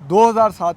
2007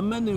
MNA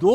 2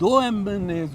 2 MNAs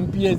MPAs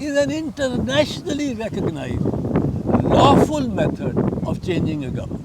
is an internationally recognized lawful method of changing a government.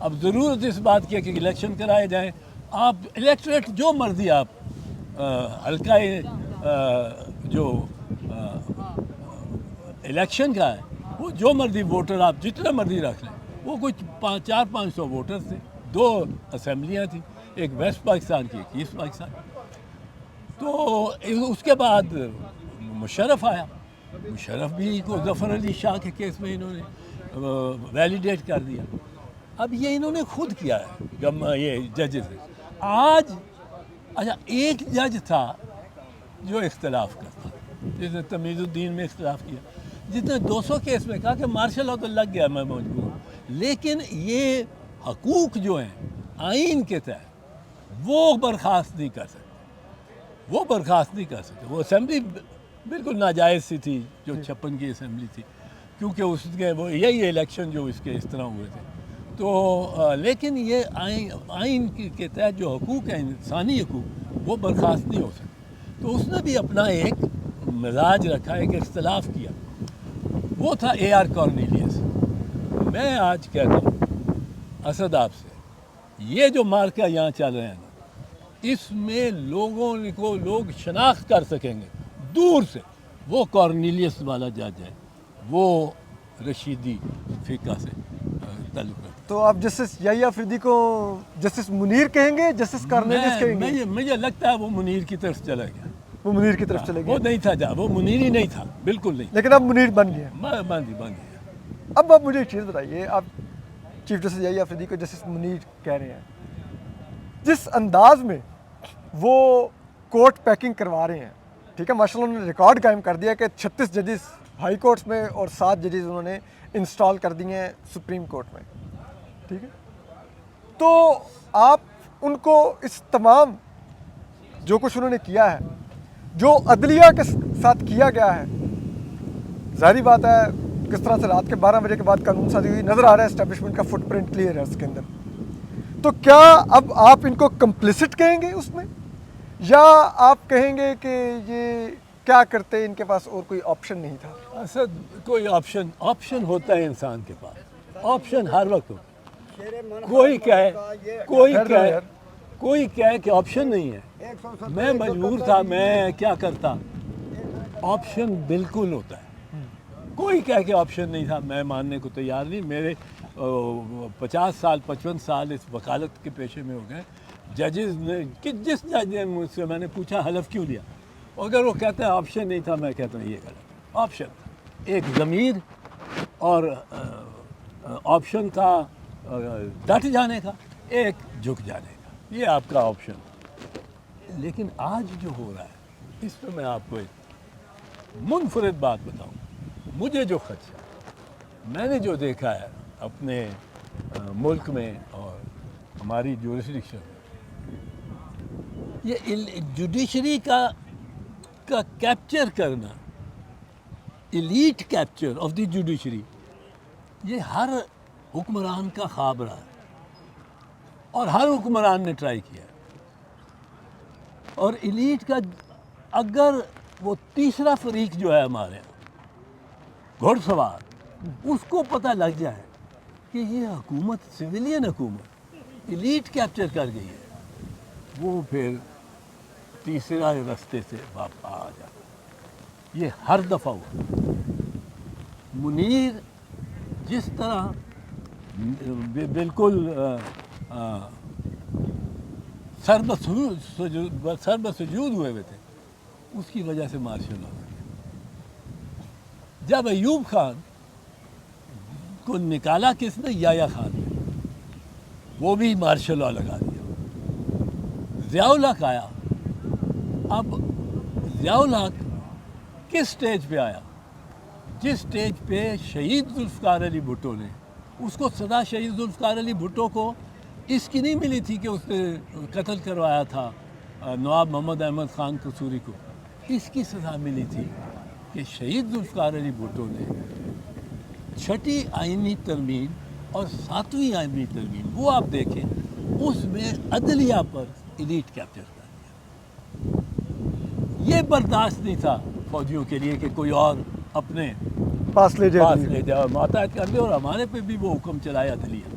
اب ضرورت اس بات کی ہے کہ الیکشن کرائے جائیں. آپ الیکٹریٹ جو مرضی آپ حلقہ جو الیکشن کا ہے وہ جو مرضی ووٹر آپ جتنا مرضی رکھ لیں, وہ کچھ 400-500 ووٹر تھے, 2 اسمبلیاں تھیں, ایک ویسٹ پاکستان کی ایک ایسٹ پاکستان. تو اس کے بعد مشرف آیا, مشرف بھی کو ظفر علی شاہ کے کیس میں انہوں نے ویلیڈیٹ کر دیا. اب یہ انہوں نے خود کیا ہے جب یہ ججز ہے. آج اچھا ایک جج تھا جو اختلاف کرتا, جس نے تمیز الدین میں اختلاف کیا, جس نے 200 کیس میں کہا کہ مارشل لاء تو لگ گیا میں مجبور ہوں, لیکن یہ حقوق جو ہیں آئین کے تحت وہ برخاست نہیں کر سکتے, وہ برخاست نہیں کر سکتے. وہ اسمبلی بالکل ناجائز سی تھی جو 56 کی اسمبلی تھی, کیونکہ اس کے وہ یہی الیکشن جو اس کے اس طرح ہوئے تھے. تو لیکن یہ آئین کے تحت جو حقوق ہیں انسانی حقوق وہ برخاست نہیں ہو سکتے. تو اس نے بھی اپنا ایک مزاج رکھا, ایک اختلاف کیا, وہ تھا اے آر کارنیلیس. میں آج کہتا ہوں اسد آپ سے, یہ جو مارکا یہاں چل رہے ہیں نا, اس میں لوگوں کو لوگ شناخت کر سکیں گے دور سے. وہ کارنیلیس والا جج ہے, وہ رشیدی فقہ سے تعلق رکھتا ہے. تو آپ جسٹس یحییٰ افریدی کو جسٹس منیر کہیں گے, جسٹس کارنیلیس کہیں گے؟ مجھے لگتا ہے وہ منیر کی طرف چلا گیا. وہ منیر کی طرف چلے گئے. وہ نہیں تھا, وہ منیر ہی نہیں تھا, بالکل نہیں. لیکن اب منیر بن گیا. بن گیا. اب آپ مجھے ایک چیز بتائیے, آپ چیف جسٹس یحییٰ افریدی کو جسٹس منیر کہہ رہے ہیں, جس انداز میں وہ کورٹ پیکنگ کروا رہے ہیں, ٹھیک ہے, ماشاء اللہ انہوں نے ریکارڈ قائم کر دیا کہ 36 ججز ہائی کورٹس میں اور 7 ججز انہوں نے انسٹال کر دیے ہیں سپریم کورٹ میں, ٹھیک ہے. تو آپ ان کو اس تمام جو کچھ انہوں نے کیا ہے, جو عدلیہ کے ساتھ کیا گیا ہے, ظاہری بات ہے کس طرح سے رات کے 12 بجے کے بعد قانون سازی ہوئی, نظر آ رہا ہے اسٹیبلشمنٹ کا فٹ پرنٹ کلیئر ہے اس کے اندر. تو کیا اب آپ ان کو کمپلیسٹ کہیں گے اس میں, یا آپ کہیں گے کہ یہ کیا کرتے, ان کے پاس اور کوئی آپشن نہیں تھا؟ اسد کوئی آپشن ہوتا ہے انسان کے پاس, آپشن ہر وقت ہوتا ہے. کوئی کہے کہ آپشن نہیں ہے, میں مجبور تھا, میں کیا کرتا. آپشن بالکل ہوتا ہے. کوئی کہے کہ آپشن نہیں تھا, میں ماننے کو تیار نہیں. میرے 55 سال اس وکالت کے پیشے میں ہو گئے. ججز نے جس جج نے مجھ سے میں نے پوچھا حلف کیوں لیا, اگر وہ کہتا ہے آپشن نہیں تھا, میں کہتا ہوں یہ غلط. آپشن ایک ضمیر اور آپشن تھا ڈٹ جانے کا, ایک جھک جانے کا, یہ آپ کا آپشن. لیکن آج جو ہو رہا ہے اس پہ میں آپ کو ایک منفرد بات بتاؤں. مجھے جو خدشہ, میں نے جو دیکھا ہے اپنے ملک میں اور ہماری جورسڈکشن میں, یہ جوڈیشری کا کیپچر کرنا, elite capture of the judiciary, یہ ہر حکمران کا خواب رہا اور ہر حکمران نے ٹرائی کیا. اور ایلیٹ کا اگر وہ تیسرا فریق جو ہے ہمارے گھڑ سوار, اس کو پتہ لگ جائے کہ یہ حکومت سویلین حکومت ایلیٹ کیپچر کر گئی ہے, وہ پھر تیسرا رستے سے واپس آ جاتا. یہ ہر دفعہ ہوا. منیر جس طرح بالکل سر بسجود ہوئے تھے, اس کی وجہ سے مارشل لاء. جب ایوب خان کو نکالا کس نے, یحییٰ خان نے, وہ بھی مارشل لاء لگا دیا. ضیاء الحق آیا. اب ضیاء الحق کس سٹیج پہ آیا, جس سٹیج پہ شہید ذوالفقار علی بھٹو نے, اس کو سزا شہید ذوالفقار علی بھٹو کو اس کی نہیں ملی تھی کہ اس نے قتل کروایا تھا نواب محمد احمد خان قصوری کو. اس کی سزا ملی تھی کہ شہید ذوالفقار علی بھٹو نے 6ٹھی آئینی ترمیم اور 7ویں آئینی ترمیم, وہ آپ دیکھیں, اس میں عدلیہ پر ایلیٹ کیپچر کر دیا. یہ برداشت نہیں تھا فوجیوں کے لیے کہ کوئی اور اپنے پاس لے جائے, ماتحت کر دے, اور ہمارے پہ بھی وہ حکم چلایا عدلیہ.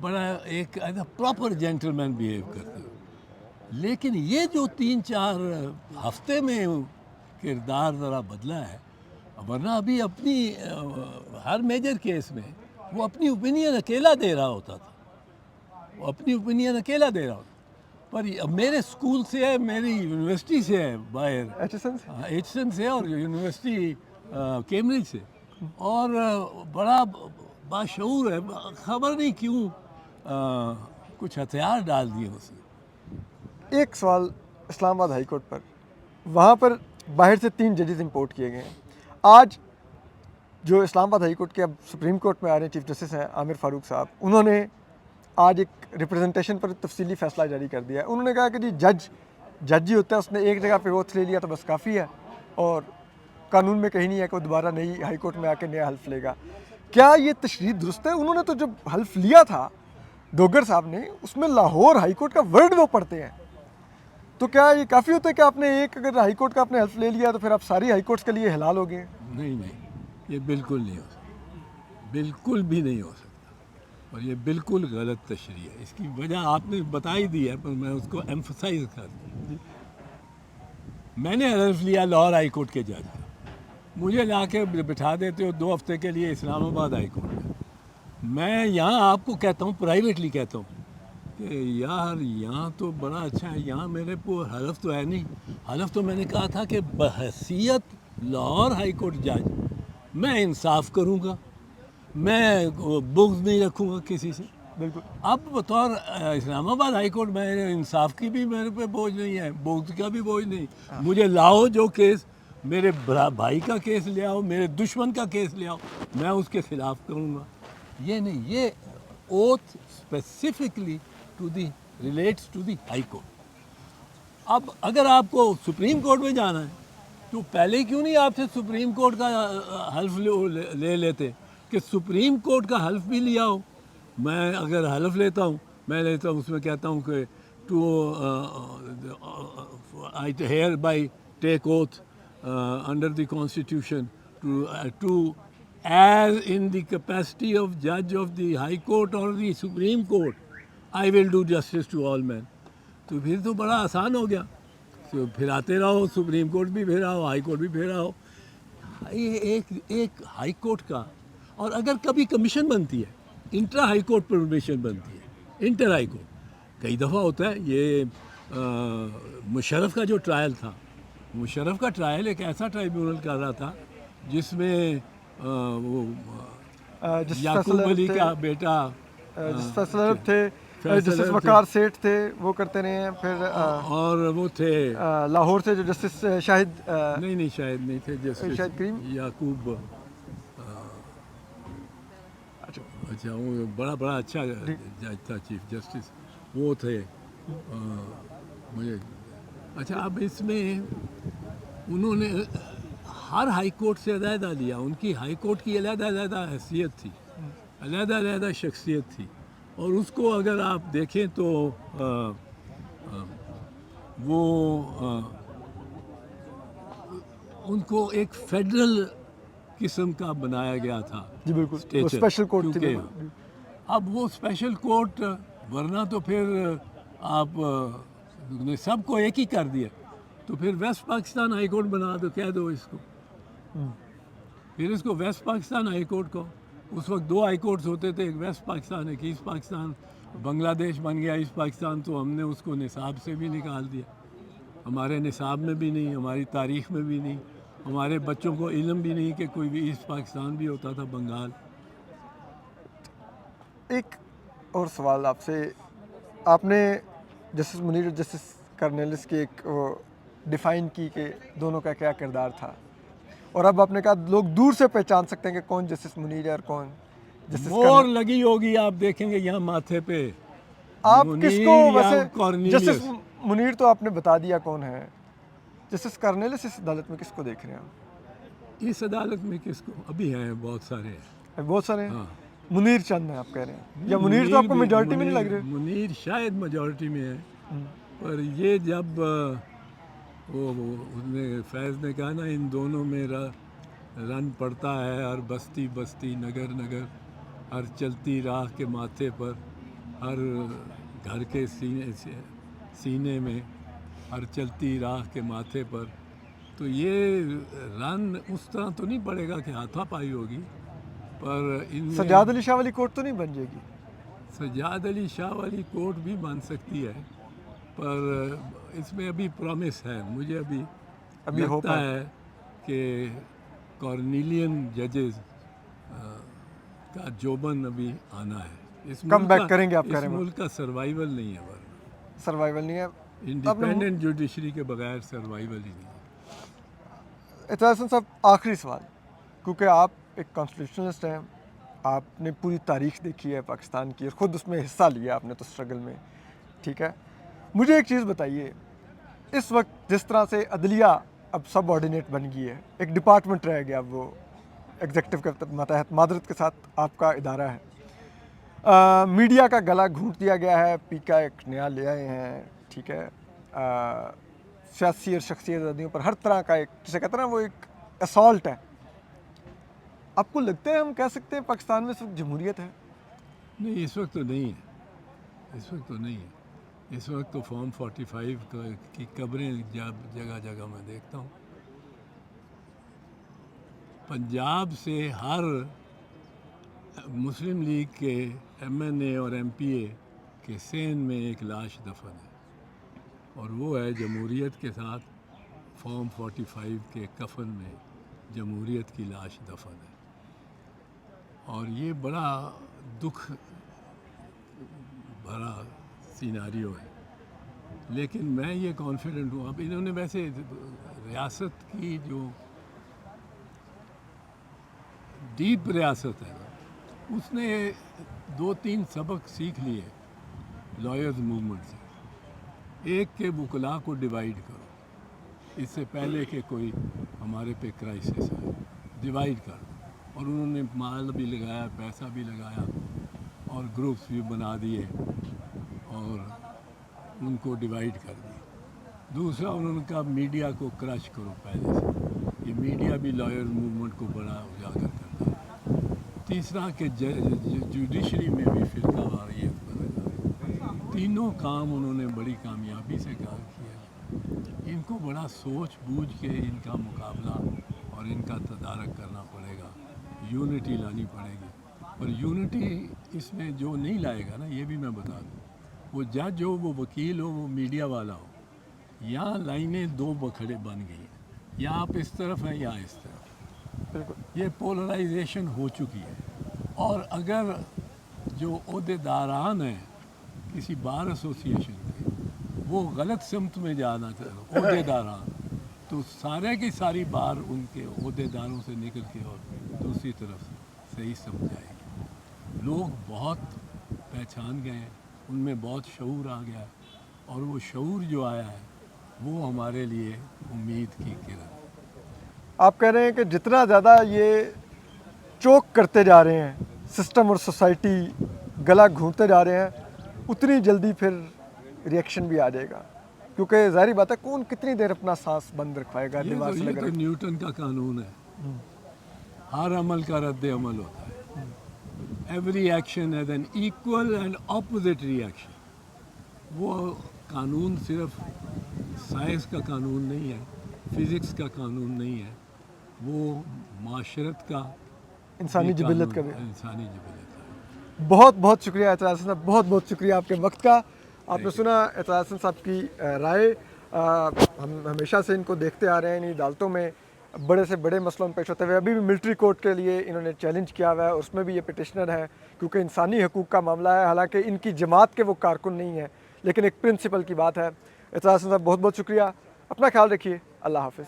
بڑا ایک پراپر جینٹلمین بیہیو کرتے ہو. لیکن یہ جو 3-4 ہفتے میں کردار ذرا بدلا ہے, ورنہ ابھی اپنی ہر میجر کیس میں وہ اپنی اوپینین اکیلا دے رہا ہوتا تھا, وہ اپنی اوپینین اکیلا دے رہا ہوتا. پر میرے اسکول سے ہے, میری یونیورسٹی سے ہے باہر, ایچسن سے اور یونیورسٹی کیمبرج سے, اور بڑا باشعور ہے. خبر نہیں کیوں کچھ ہتھیار ڈال دیے اس نے. ایک سوال اسلام آباد ہائی کورٹ پر, وہاں پر باہر سے 3 ججز امپورٹ کیے گئے ہیں. آج جو اسلام آباد ہائی کورٹ کے اب سپریم کورٹ میں آ رہے ہیں چیف جسٹس ہیں عامر فاروق صاحب, انہوں نے آج ایک ریپرزنٹیشن پر تفصیلی فیصلہ جاری کر دیا ہے. انہوں نے کہا کہ جی جج ہی ہوتا ہے, اس نے ایک جگہ پہ اوتھ لے لیا تو بس کافی ہے, اور قانون میں کہیں نہیں ہے کہ وہ دوبارہ نئی ہائی کورٹ میں آ کے نیا حلف لے گا. کیا یہ تشریح درست ہے؟ انہوں نے تو جب حلف لیا تھا ڈوگر صاحب نے, اس میں لاہور ہائی کورٹ کا ورڈ وہ پڑھتے ہیں, تو کیا یہ کافی ہوتا ہے کہ آپ نے ایک اگر ہائی کورٹ کا آپ نے حلف لے لیا تو پھر آپ ساری ہائی کورٹس کے لیے حلال ہو گئے؟ نہیں, یہ بالکل نہیں ہو سکتا, بالکل بھی نہیں ہو سکتا, اور یہ بالکل غلط تشریح ہے. اس کی وجہ آپ نے بتا ہی دی ہے, پر میں اس کو ایمفسائز کر دوں. میں نے حلف لیا لاہور ہائی کورٹ کے جج کا, مجھے لا کے بٹھا دیتے ہو 2 ہفتے کے لیے اسلام آباد ہائی کورٹ میں. میں یہاں آپ کو کہتا ہوں, پرائیویٹلی کہتا ہوں کہ یار یہاں تو بڑا اچھا ہے, یہاں میرے کو حلف تو ہے نہیں. حلف تو میں نے کہا تھا کہ بحیثیت لاہور ہائی کورٹ جج میں انصاف کروں گا, میں بغض نہیں رکھوں گا کسی سے. بالکل. اب بطور اسلام آباد ہائی کورٹ میں انصاف کی بھی میرے پہ بوجھ نہیں ہے, بغض کا بھی بوجھ نہیں. مجھے لاؤ جو کیس, میرے بھائی کا کیس لے آؤ, میرے دشمن کا کیس لے آؤ, میں اس کے خلاف کروں گا. یہ نہیں, یہ oath specifically to the relates to the high court. اب اگر آپ کو سپریم کورٹ میں جانا ہے تو پہلے کیوں نہیں آپ سے سپریم کورٹ کا حلف لے لیتے, کہ سپریم کورٹ کا حلف بھی لیا ہو. میں اگر حلف لیتا ہوں, میں لیتا ہوں, اس میں کہتا ہوں کہ I hereby take oath under the constitution to as in the capacity of judge of the high court or the supreme court I will do justice to all men. تو پھر تو بڑا آسان ہو گیا, تو پھر آتے رہو, سپریم کورٹ بھی پھیرا ہو, ہائی کورٹ بھی پھیرا ہو. یہ ایک ہائی کورٹ کا, اور اگر کبھی کمیشن بنتی ہے, انٹرا ہائی کورٹ پرمیشن بنتی ہے, انٹر ہائی کورٹ کئی دفعہ ہوتا ہے. یہ مشرف کا جو ٹرائل تھا, مشرف کا ٹرائل ایک ایسا ٹرائیبیونل کر رہا تھا جس میں وہ یعقوب علی کا بیٹا جس فیصلہ تھے, جسٹس وقار سیٹھ تھے, وہ کرتے رہے ہیں. پھر اور وہ تھے لاہور سے جو جسٹس شاہد, نہیں شاید نہیں تھے, جسٹس شاہد کریم, یعقوب, اچھا وہ بڑا اچھا جج تھا, چیف جسٹس وہ تھے. مجھے اچھا, اب اس میں انہوں نے ہر ہائی کورٹ سے علیحدہ لیا, ان کی ہائی کورٹ کی علیحدہ حیثیت تھی, علیحدہ شخصیت تھی. اور اس کو اگر آپ دیکھیں تو وہ ان کو ایک فیڈرل قسم کا بنایا گیا تھا. جی بالکل, اسپیشل کورٹ تھی. اب وہ اسپیشل کورٹ, ورنہ تو پھر آپ نے سب کو ایک ہی کر دیا, تو پھر ویسٹ پاکستان ہائی کورٹ بنا دو, کہہ دو اس کو, پھر اس کو ویسٹ پاکستان ہائی کورٹ کو. اس وقت 2 ہائی کورٹس ہوتے تھے, ایک ویسٹ پاکستان, ایک ایسٹ پاکستان. بنگلہ دیش بن گیا ایسٹ پاکستان, تو ہم نے اس کو نصاب سے بھی نکال دیا. ہمارے نصاب میں بھی نہیں, ہماری تاریخ میں بھی نہیں, ہمارے بچوں کو علم بھی نہیں کہ کوئی بھی ایسٹ پاکستان بھی ہوتا تھا, بنگال. ایک اور سوال آپ سے, آپ نے جسٹس منیر اور جسٹس کرنیلس کی ایک ڈیفائن کی کہ دونوں کا کیا کردار تھا, اور اب آپ نے کہا لوگ دور سے پہچان سکتے ہیں کہ کون جسٹس منیر ہے اور کون جسٹس مور لگی ہوگی, آپ دیکھیں گے یہاں ماتھے پہ. آپ کس کو ویسے, جسٹس منیر تو آپ نے بتا دیا کون ہے, جسٹس کرنیلس اس عدالت میں کس کو دیکھ رہے ہیں؟ اس عدالت میں کس کو, ابھی ہیں بہت سارے ہیں, بہت سارے ہیں. منیر چند ہیں آپ کہہ رہے ہیں, یا منیر تو آپ کو میجورٹی میں نہیں لگ رہے؟ منیر شاید میجورٹی میں ہے, پر یہ جب وہ فیض نے کہا نا, ان دونوں میں رن پڑتا ہے اور بستی بستی نگر نگر, ہر چلتی راہ کے ماتھے پر، ہر گھر کے سینے میں، ہر چلتی راہ کے ماتھے پر. تو یہ رن اس طرح تو نہیں پڑے گا کہ ہاتھا پائی ہوگی، پر ان میں سجاد علی شاہ والی کوٹ تو نہیں بن جائے گی؟ سجاد علی شاہ والی کوٹ بھی بن سکتی ہے، پر اس میں ابھی پرومس ہے. مجھے ابھی hope لگتا ہے کہ کارنیلین ججز کا جوبن ابھی آنا ہے. اس کم ملک بیک کا کریں گے آپ کہہ اس رہے ہیں؟ ملک کا سروائیول نہیں ہے، ورنہ سروائیول نہیں ہے. انڈیپینڈنٹ جوڈیشری کے بغیر سروائیول ہی نہیں ہے. اعتراض حسن صاحب، آخری سوال، کیونکہ آپ ایک کانسٹیٹیوشنلسٹ ہیں، آپ نے پوری تاریخ دیکھی ہے پاکستان کی اور خود اس میں حصہ لیا آپ نے تو اسٹرگل میں، ٹھیک ہے. مجھے ایک چیز بتائیے، اس وقت جس طرح سے عدلیہ اب سب آرڈینیٹ بن گئی ہے، ایک ڈپارٹمنٹ رہ گیا، وہ ایگزیکٹو کے ماتحت معذرت کے ساتھ آپ کا ادارہ ہے. میڈیا کا گلا گھونٹ دیا گیا ہے، پی کا ایک نیا لے آئے ہیں، ٹھیک ہے. سیاسی اور شخصی آزادیوں پر ہر طرح کا ایک جسے کہتے ہیں نا وہ ایک اسالٹ ہے. آپ کو لگتا ہے ہم کہہ سکتے ہیں پاکستان میں اس وقت جمہوریت ہے؟ نہیں، اس وقت تو نہیں ہے، اس وقت تو نہیں ہے. اس وقت تو فارم 45 کی قبریں جگہ جگہ میں دیکھتا ہوں. پنجاب سے ہر مسلم لیگ کے ایم این اے اور ایم پی اے کے سین میں ایک لاش دفن ہے، اور وہ ہے جمہوریت کے ساتھ فارم 45 کے کفن میں جمہوریت کی لاش دفن ہے. اور یہ بڑا دکھ بھرا سیناریو ہے. لیکن میں یہ کانفیڈنٹ ہوں. اب انہوں نے ویسے ریاست کی جو ڈیپ ریاست ہے اس نے 2-3 سبق سیکھ لیے لائرز موومنٹ سے. ایک کہ وکلاء کو ڈیوائیڈ کرو، اس سے پہلے کہ کوئی ہمارے پہ کرائسس آئے، ڈیوائیڈ کر دو. اور انہوں نے مال بھی لگایا، پیسہ بھی لگایا، اور گروپس بھی بنا دیے اور ان کو ڈیوائیڈ کر دیا. دوسرا انہوں نے کہا میڈیا کو کرش کرو پہلے سے. یہ میڈیا بھی لائر موومنٹ کو بڑا اجاگر کرتا ہے. تیسرا کہ جوڈیشری میں بھی فرقہ واریت برقرار. تینوں کام انہوں نے بڑی کامیابی سے کام کیا. ان کو بڑا سوچ بوجھ کے ان کا مقابلہ اور ان کا تدارک کرنا پڑے گا. یونٹی لانی پڑے گی. اور یونٹی اس میں جو نہیں لائے گا نا، یہ بھی میں بتا دوں، وہ جج ہو، وہ وکیل ہو، وہ میڈیا والا ہو، یہاں لائنیں دو بکھڑے بن گئی ہیں. یا آپ اس طرف ہیں یا اس طرف. یہ پولرائزیشن ہو چکی ہے. اور اگر جو عہدیداران ہیں کسی بار ایسوسیشن کے، وہ غلط سمت میں جانا چاہتے عہدیداران، تو سارے کی ساری بار ان کے عہدیداروں سے نکل کے اور دوسری طرف صحیح سمجھ جائے گی. لوگ بہت پہچان گئے ہیں، ان میں بہت شعور آ گیا ہے، اور وہ شعور جو آیا ہے وہ ہمارے لیے امید کی کرن. آپ کہہ رہے ہیں کہ جتنا زیادہ یہ چوک کرتے جا رہے ہیں، سسٹم اور سوسائٹی گلا گھونٹتے جا رہے ہیں، اتنی جلدی پھر ریئیکشن بھی آ جائے گا. کیونکہ ظاہری بات ہے، کون کتنی دیر اپنا سانس بند رکھوائے گا دیوار سے یہ لگ تو نیوٹن کا قانون ہے. ہر عمل کا رد عمل ہوتا ہے. Every action has an equal and opposite reaction. وہ قانون صرف سائنس کا قانون نہیں ہے، فزکس کا قانون نہیں ہے، وہ معاشرت کا انسانی جبلت کا بھی. انسانی جبلت کا. بہت بہت شکریہ اعتراض صاحب، بہت بہت شکریہ آپ کے وقت کا. آپ نے سنا اعتراض صاحب کی رائے. ہم ہمیشہ سے ان کو دیکھتے آ رہے ہیں، انہیں عدالتوں میں بڑے سے بڑے مسئلوں میں پیش ہوتے ہوئے. ابھی بھی ملٹری کورٹ کے لیے انہوں نے چیلنج کیا ہوا ہے، اس میں بھی یہ پٹیشنر ہے، کیونکہ انسانی حقوق کا معاملہ ہے. حالانکہ ان کی جماعت کے وہ کارکن نہیں ہیں، لیکن ایک پرنسپل کی بات ہے. اعتراض صاحب بہت بہت شکریہ. اپنا خیال رکھیے. اللہ حافظ.